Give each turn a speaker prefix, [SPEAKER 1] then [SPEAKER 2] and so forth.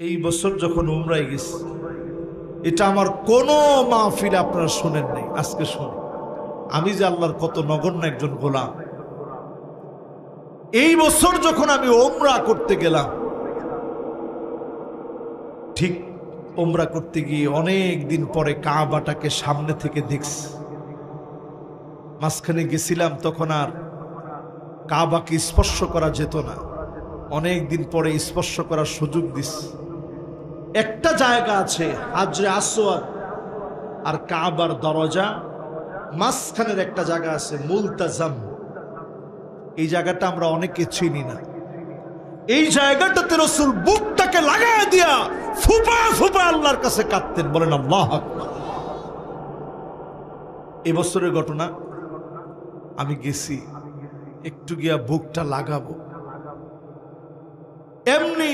[SPEAKER 1] এই বছর যখন উমরায় গেছি, এটা আমার কোনো মাহফিল আপনারা শোনেন নাই, আজকে শুনি। আমি যে আল্লাহর কত নগণ্য একজন গোলাম। এই বছর যখন আমি উমরা করতে গেলাম, ঠিক উমরা করতে গিয়ে অনেক দিন পরে কাবাটাকে সামনে থেকে দেখছি। মাঝখানে গেছিলাম, তখন আর কাবাকে স্পর্শ করা যেত না। অনেক দিন পরে স্পর্শ করার সুযোগ দিস। একটা জায়গা আছে হাজরে আসওয়াদ আর কাবার দরজা, মাঝখানের একটা জায়গা আছে মুলতাজাম। এই জায়গাটা আমরা অনেকে চিনি না। এই জায়গাটাতে রাসূল বুকটাকে লাগায় দিয়া ফুপা ফুপা আল্লাহর কাছে কাঁদতেন। বলেন আল্লাহু আকবার। এবছরের ঘটনা, আমি গেছি, একটু গিয়া বুকটা লাগাবো, এমনি